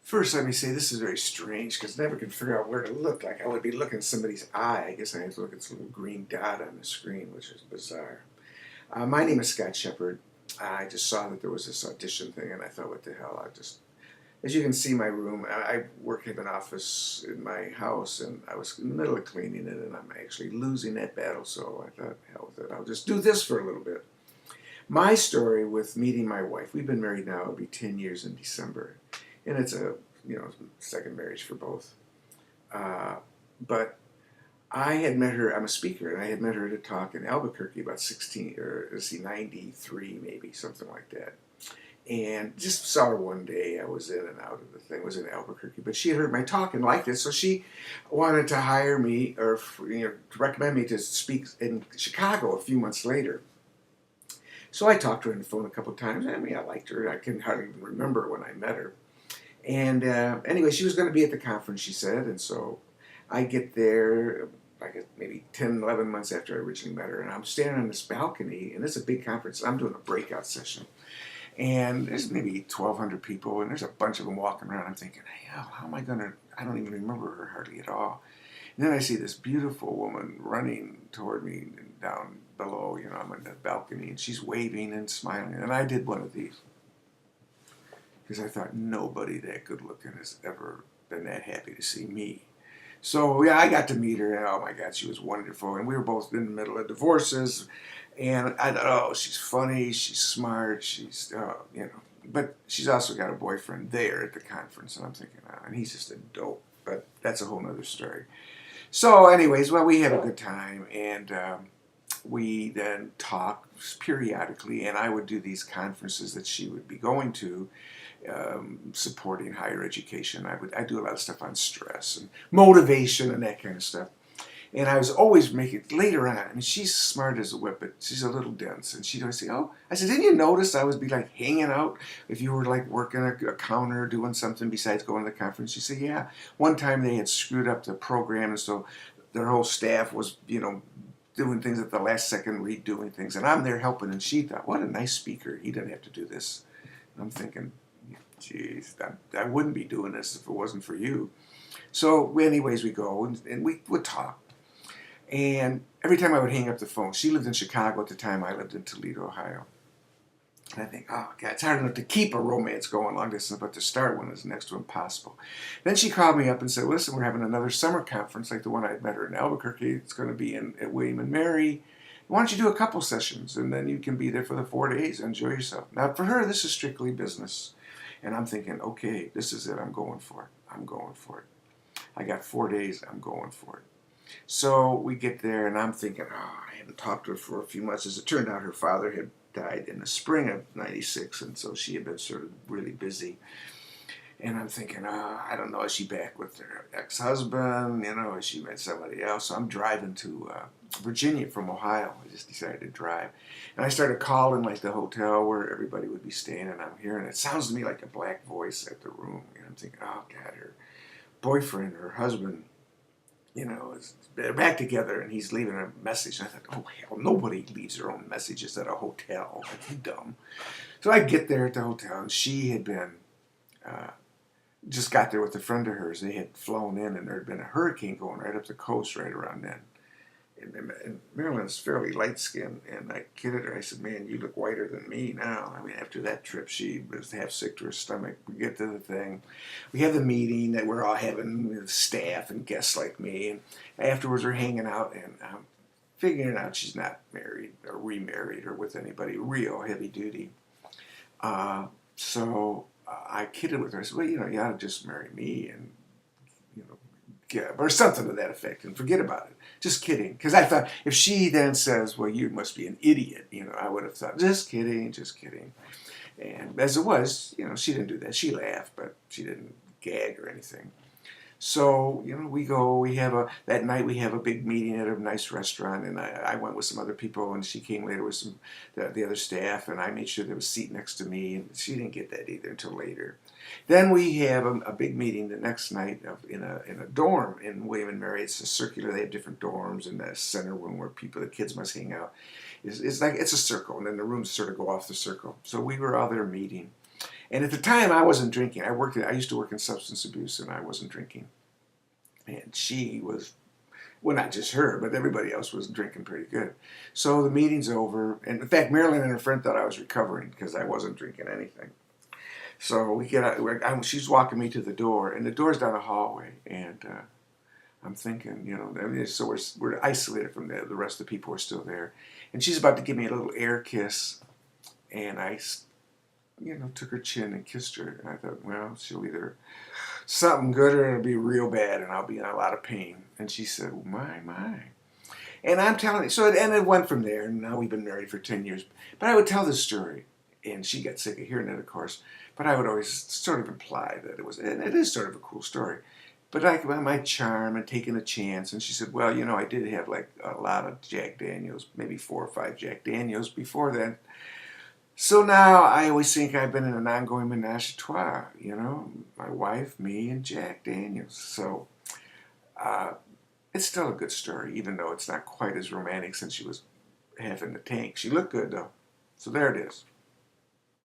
First, let me say this is very strange because I never could figure out where to look. Like I would be looking at somebody's eye. I guess I have to look at some little green dot on the screen, which is bizarre. My name is Scott Shepard. I just saw that there was this audition thing, and I thought, what the hell? As you can see, my room. I work in an office in my house, and I was in the middle of cleaning it, and I'm actually losing that battle. So I thought, hell with it. I'll just do this for a little bit. My story with meeting my wife. We've been married now. It'll be 10 years in December, and it's a second marriage for both. But I had met her. I'm a speaker, and I had met her at a talk in Albuquerque about 16 or let's see, 93 maybe, something like that. And just saw her one day. I was in and out of the thing. I was in Albuquerque, but she had heard my talk and liked it, so she wanted to hire me or to recommend me to speak in Chicago a few months later. So I talked to her on the phone a couple of times. I mean, I liked her. I can hardly even remember when I met her. And anyway, she was going to be at the conference, she said, and so I get there like maybe 10, 11 months after I originally met her, and I'm standing on this balcony, and it's a big conference. I'm doing a breakout session, and there's maybe 1,200 people, and there's a bunch of them walking around. I'm thinking, hey, how am I going to, I don't even remember her hardly at all. And then I see this beautiful woman running toward me down below, I'm on the balcony, and she's waving and smiling, and I did one of these because I thought nobody that good looking has ever been that happy to see me. So yeah, I got to meet her, and oh my God, she was wonderful. And we were both in the middle of divorces, and I thought, oh, she's funny, she's smart, but she's also got a boyfriend there at the conference, and I'm thinking, oh, and he's just a dope. But that's a whole nother story. So, anyways, well, we had a good time, and we then talked periodically, and I would do these conferences that she would be going to, supporting higher education. I do a lot of stuff on stress and motivation and that kind of stuff. And I was always making, later on, I mean, she's smart as a whip, but she's a little dense. And she'd always say, oh, I said, didn't you notice I would be like hanging out if you were like working a counter, doing something besides going to the conference? She said, yeah. One time they had screwed up the program, and so their whole staff was, doing things at the last second, redoing things. And I'm there helping, and she thought, what a nice speaker. He didn't have to do this. And I'm thinking, geez, I wouldn't be doing this if it wasn't for you. So anyways, we go, and we would talk. And every time I would hang up the phone, she lived in Chicago at the time, I lived in Toledo, Ohio. And I think, oh, God, it's hard enough to keep a romance going long distance, but to start one is next to impossible. Then she called me up and said, listen, we're having another summer conference like the one I met her in Albuquerque. It's going to be at William and Mary. Why don't you do a couple sessions, and then you can be there for the 4 days and enjoy yourself. Now, for her, this is strictly business. And I'm thinking, okay, this is it. I'm going for it. I'm going for it. I got 4 days. I'm going for it. So we get there, and I'm thinking, oh, I haven't talked to her for a few months. As it turned out, her father had died in the spring of '96, and so she had been sort of really busy. And I'm thinking, I don't know, is she back with her ex-husband? Has she met somebody else? So I'm driving to Virginia from Ohio. I just decided to drive. And I started calling like the hotel where everybody would be staying, and I'm hearing it sounds to me like a black voice at the room. And I'm thinking, oh, God, her boyfriend, her husband, they're back together, and he's leaving a message. And I thought, oh, hell, nobody leaves their own messages at a hotel. That's dumb. So I get there at the hotel, and she had been... just got there with a friend of hers. They had flown in, and there had been a hurricane going right up the coast right around then. And Marilyn's fairly light-skinned, and I kidded her. I said, man, you look whiter than me now. I mean, after that trip, she was half sick to her stomach. We get to the thing. We have the meeting that we're all having with staff and guests like me. And afterwards, we're hanging out, and I'm figuring out she's not married or remarried or with anybody real heavy-duty. So I kidded with her. I said, well, you ought to just marry me and, or something to that effect, and forget about it. Just kidding. Because I thought, if she then says, well, you must be an idiot, I would have thought, just kidding, just kidding. And as it was, she didn't do that. She laughed, but she didn't gag or anything. So, that night we have a big meeting at a nice restaurant, and I went with some other people, and she came later with the other staff, and I made sure there was a seat next to me, and she didn't get that either until later. Then we have a big meeting the next night in a dorm in William and Mary. It's a circular, they have different dorms, and the center room where the kids must hang out. It's a circle, and then the rooms sort of go off the circle. So we were all there meeting. And at the time, I wasn't drinking. I used to work in substance abuse, and I wasn't drinking. And she was, well, not just her, but everybody else was drinking pretty good. So the meeting's over, and in fact, Marilyn and her friend thought I was recovering because I wasn't drinking anything. So we get out. She's walking me to the door, and the door's down a hallway, and I'm thinking, I mean, so we're isolated from the rest of the people who are still there, and she's about to give me a little air kiss, and I, took her chin and kissed her, and I thought, well, she'll either something good or it'll be real bad, and I'll be in a lot of pain. And she said, well, my. And I'm telling you, and it went from there, and now we've been married for 10 years. But I would tell this story, and she got sick of hearing it, of course, but I would always sort of imply that and it is sort of a cool story. But like my charm and taking a chance, and she said, well, I did have like a lot of Jack Daniels, maybe 4 or 5 Jack Daniels before then. So now I always think I've been in an ongoing menage a trois, my wife, me, and Jack Daniels. So it's still a good story, even though it's not quite as romantic since she was half in the tank. She looked good, though. So there it is.